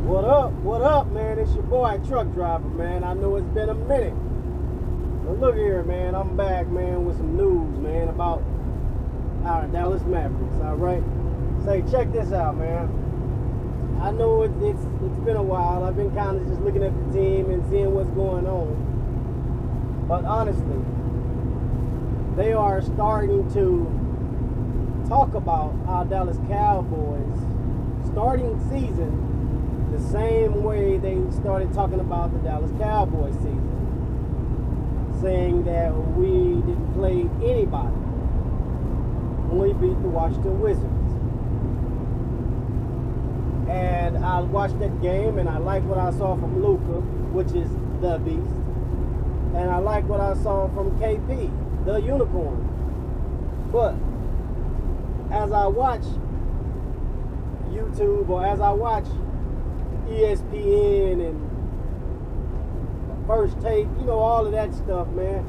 What up, man? It's your boy, Truck Driver, man. I know it's been a minute. But look here, man. I'm back, man, with some news, man, about our Dallas Mavericks, all right? Say, check this out, man. I know it's been a while. I've been kind of just looking at the team and seeing what's going on. But honestly, they are starting to talk about our Dallas Cowboys starting season the same way they started talking about the Dallas Cowboys season, saying that we didn't play anybody when we beat the Washington Wizards. And I watched that game, and I like what I saw from Luka, which is the beast, and I like what I saw from KP, the unicorn. But as I watch YouTube, or as I watch ESPN and First Take, you know, all of that stuff, man,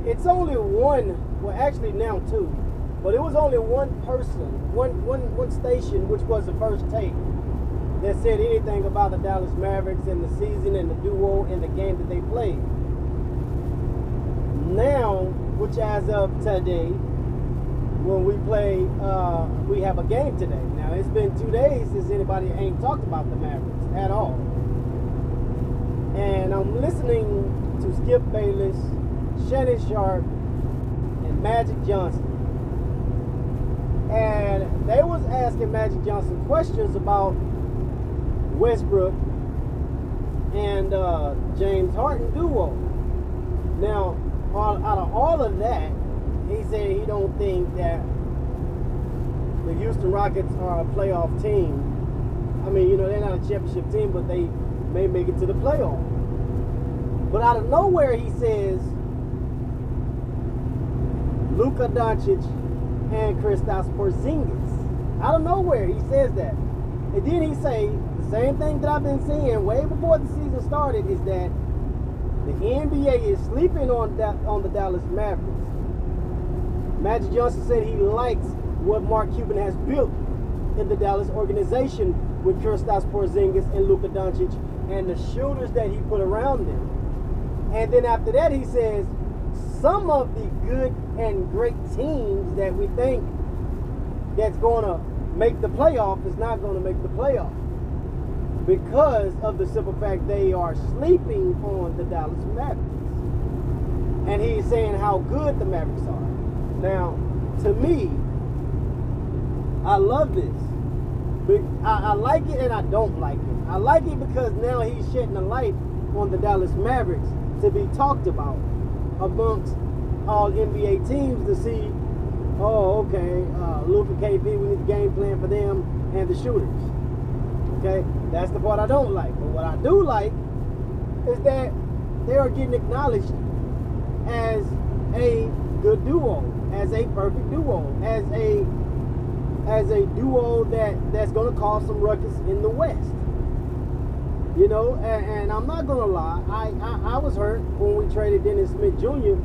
it's only one, well actually now two, but it was only one person, one station, which was the First Take, that said anything about the Dallas Mavericks and the season and the duo and the game that they played. Now, which as of today, when we play, we have a game today. Now, it's been 2 days since anybody ain't talked about the Mavericks at all. And I'm listening to Skip Bayless, Shannon Sharp, and Magic Johnson. And they was asking Magic Johnson questions about Westbrook and James Harden duo. Now, out of all of that, he said he don't think that the Houston Rockets are a playoff team. I mean, you know, they're not a championship team, but they may make it to the playoff. But out of nowhere, he says Luka Doncic and Kristaps Porzingis. Out of nowhere, he says that. And then he say the same thing that I've been saying way before the season started, is that the NBA is sleeping on the Dallas Mavericks. Magic Johnson said he likes what Mark Cuban has built in the Dallas organization with Kristaps Porzingis and Luka Doncic and the shooters that he put around them. And then after that, he says some of the good and great teams that we think that's going to make the playoff is not going to make the playoff because of the simple fact they are sleeping on the Dallas Mavericks. And he's saying how good the Mavericks are. Now, to me, I love this. I like it and I don't like it. I like it because now he's shedding a light on the Dallas Mavericks to be talked about amongst all NBA teams to see, oh, okay, Luka, KP, we need a game plan for them and the shooters. Okay, that's the part I don't like. But what I do like is that they are getting acknowledged as a good duo, as a perfect duo, as a duo that's going to cause some ruckus in the West. You know, and I'm not going to lie, I was hurt when we traded Dennis Smith Jr.,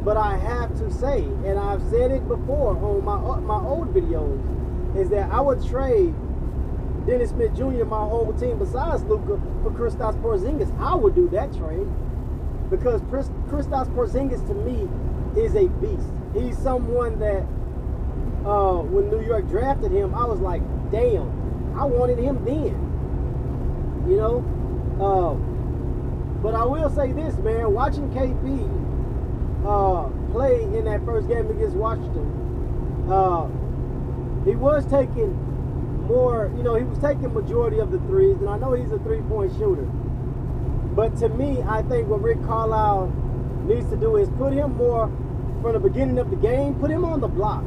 but I have to say, and I've said it before on my old videos, is that I would trade Dennis Smith Jr., my whole team besides Luka, for Kristaps Porzingis. I would do that trade because Kristaps Porzingis to me is a beast. He's someone that when New York drafted him, I was like, damn, I wanted him then. You know? But I will say this, man, watching KP play in that first game against Washington, he was taking more, you know, he was taking majority of the threes, and I know he's a three-point shooter. But to me, I think what Rick Carlisle needs to do is put him more from the beginning of the game, put him on the block,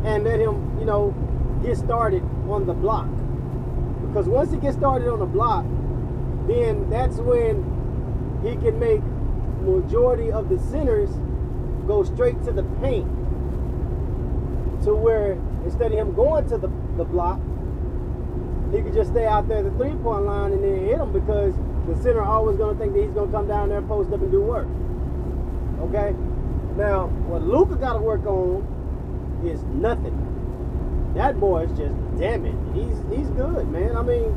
and let him, you know, get started on the block. Because once he gets started on the block, then that's when he can make majority of the centers go straight to the paint, to where instead of him going to the block, he could just stay out there at the three-point line and then hit him, because the center always going to think that he's going to come down there, post up, and do work. Okay? Now, what Luka got to work on is nothing. That boy is just, damn it, he's good, man. I mean,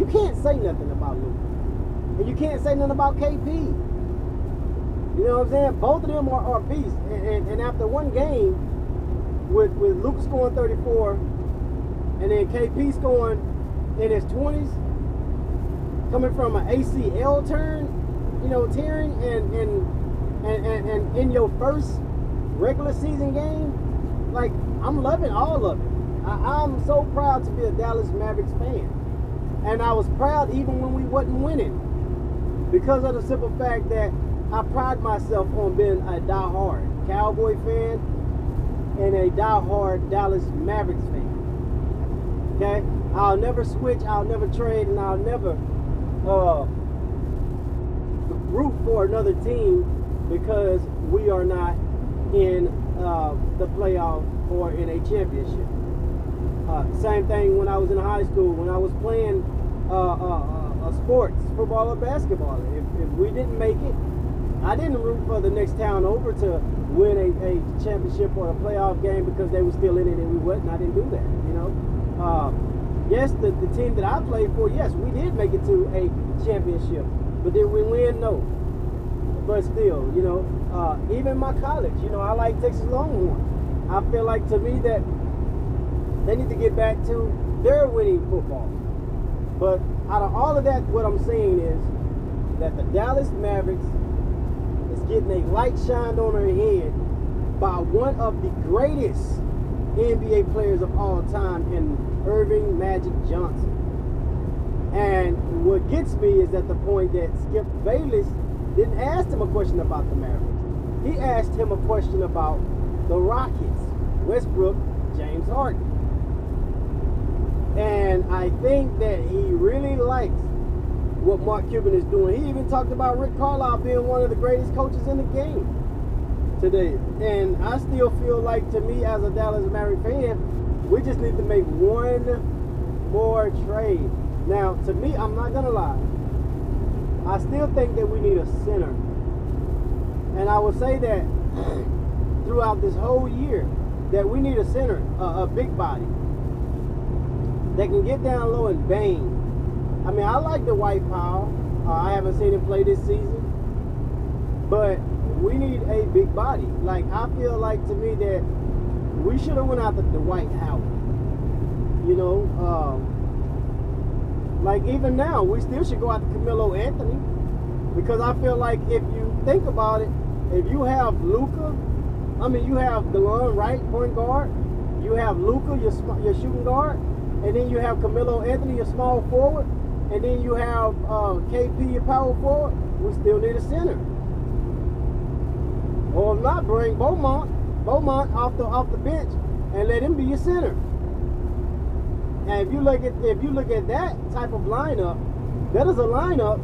You can't say nothing about Luka. And you can't say nothing about KP. You know what I'm saying? Both of them are beasts. And after one game, with Luka scoring 34, and then KP scoring in his 20s, coming from an ACL turn, tearing, and in your first regular season game, like, I'm loving all of it. I'm so proud to be a Dallas Mavericks fan. And I was proud even when we wasn't winning, because of the simple fact that I pride myself on being a diehard Cowboy fan and a diehard Dallas Mavericks fan. Okay? I'll never switch, I'll never trade, and I'll never root for another team because we are not in the playoff or in a championship. Same thing when I was in high school, when I was playing sports, football or basketball. If we didn't make it, I didn't root for the next town over to win a championship or a playoff game because they were still in it and we wasn't. I didn't do that, Yes, the team that I played for, yes, we did make it to a championship. But did we win? No. But still, even my college, I like Texas Longhorn. I feel like, to me, that they need to get back to their winning football. But out of all of that, what I'm saying is that the Dallas Mavericks is getting a light shined on her head by one of the greatest NBA players of all time in Irving Magic Johnson. And what gets me is at the point that Skip Bayless didn't ask him a question about the Mavericks. He asked him a question about the Rockets, Westbrook, James Harden. And I think that he really likes what Mark Cuban is doing. He even talked about Rick Carlisle being one of the greatest coaches in the game today. And I still feel like, to me, as a Dallas Mavericks fan, we just need to make one more trade. Now, to me, I'm not going to lie, I still think that we need a center. And I will say that throughout this whole year, that we need a center, a big body, that can get down low and bang. I mean, I like the White Powell. I haven't seen him play this season. But we need a big body. Like, I feel like, to me, that we should have went after Dwight Howard. Like, even now, we still should go after Carmelo Anthony. Because I feel like, if you think about it, if you have Luka, you have DeLon Wright, point guard. You have Luka, your shooting guard. And then you have Carmelo Anthony, your small forward. And then you have KP, your power forward. We still need a center. Or if not, bring Beaumont off the bench and let him be your center. And if you look at that type of lineup, that is a lineup,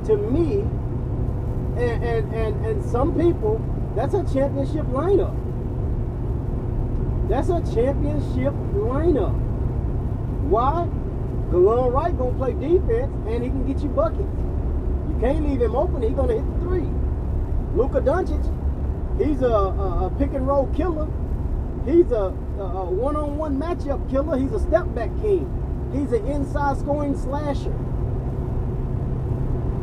to me, and some people, that's a championship lineup. That's a championship lineup. Why? DeLon Wright gonna play defense and he can get you buckets. You can't leave him open, he's gonna hit the three. Luka Doncic, he's a pick and roll killer. He's a one-on-one matchup killer. He's a step back king. He's an inside scoring slasher.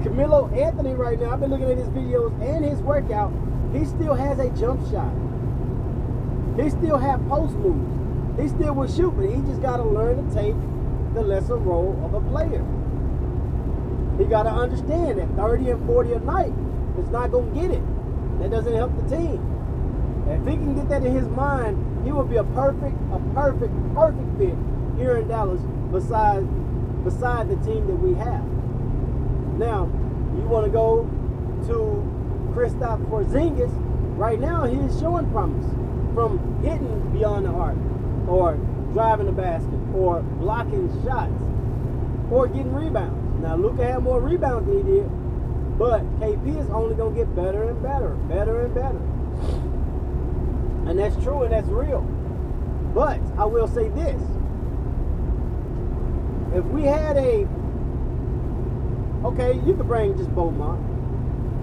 Carmelo Anthony right now, I've been looking at his videos and his workout, he still has a jump shot. He still has post moves. He still will shoot, but he just got to learn to take the lesser role of a player. He got to understand that 30 and 40 a night is not going to get it. That doesn't help the team. If he can get that in his mind, he will be a perfect fit here in Dallas beside the team that we have. Now, you want to go to Kristaps Porzingis. Right now, he is showing promise from hitting beyond the arc, or driving the basket, or blocking shots, or getting rebounds. Now, Luka had more rebounds than he did, but KP is only going to get better and better. And that's true and that's real. But I will say this. If we had okay, you could bring just Beaumont.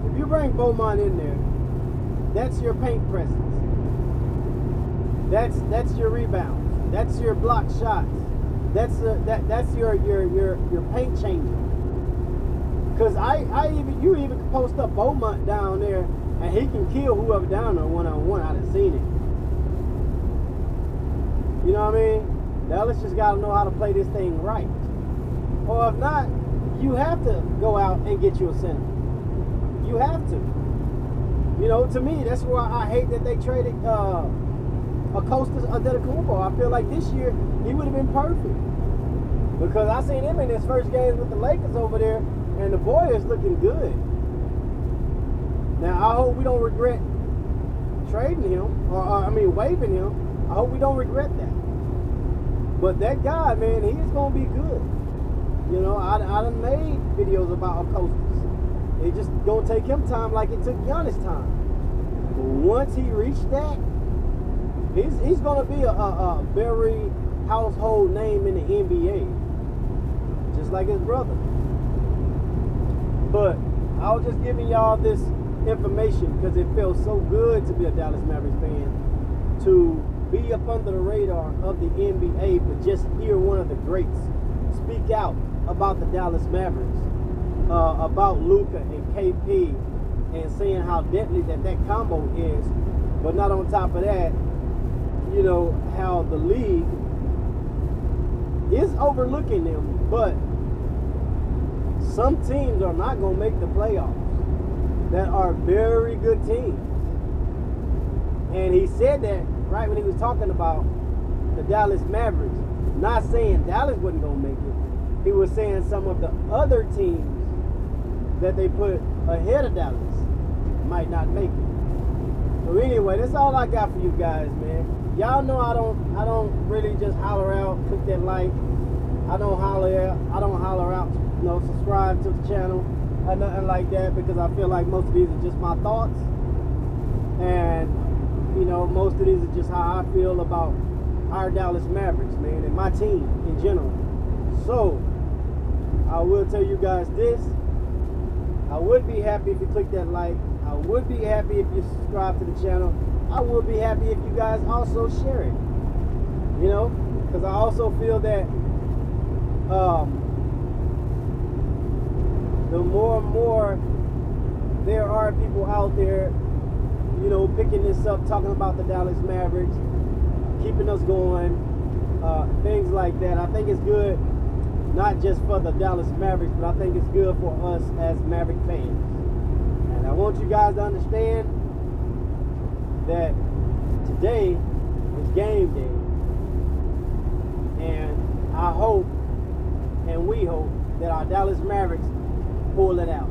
If you bring Beaumont in there, that's your paint presence. That's your rebounds. That's your block shots. That's your paint changer. Cause you even can post up Beaumont down there and he can kill whoever down there one-on-one. I done seen it. You know what I mean? Dallas just gotta know how to play this thing right. Or if not, you have to go out and get you a center. You have to. You know, to me, that's why I hate that they traded Costas Antetokounmpo. I feel like this year he would have been perfect. Because I seen him in his first games with the Lakers over there, and the boy is looking good. Now, I hope we don't regret trading him, or waiving him. I hope we don't regret that. But that guy, man, he's going to be good. You know, I done made videos about Costas. It just going to take him time like it took Giannis time. But once he reached that, he's going to be a very household name in the NBA. Just like his brother. But I was just giving y'all this information because it feels so good to be a Dallas Mavericks fan, to be up under the radar of the NBA, but just hear one of the greats speak out about the Dallas Mavericks, about Luka and KP, and saying how deadly that combo is. But not on top of that, you know, how the league is overlooking them, but some teams are not going to make the playoffs that are very good teams. And he said that right when he was talking about the Dallas Mavericks, not saying Dallas wasn't going to make it. He was saying some of the other teams that they put ahead of Dallas might not make it. So anyway, that's all I got for you guys, man. Y'all know I don't really just holler out, click that like. I don't holler out, you know, subscribe to the channel or nothing like that, because I feel like most of these are just my thoughts. And, you know, most of these are just how I feel about our Dallas Mavericks, man, and my team in general. So, I will tell you guys this. I would be happy if you click that like. I would be happy if you subscribe to the channel. I would be happy if you guys also share it. You know, because I also feel that the more and more there are people out there, you know, picking this up, talking about the Dallas Mavericks, keeping us going, things like that. I think it's good, not just for the Dallas Mavericks, but I think it's good for us as Maverick fans. And I want you guys to understand that today is game day. And I hope, and we hope, that our Dallas Mavericks pull it out.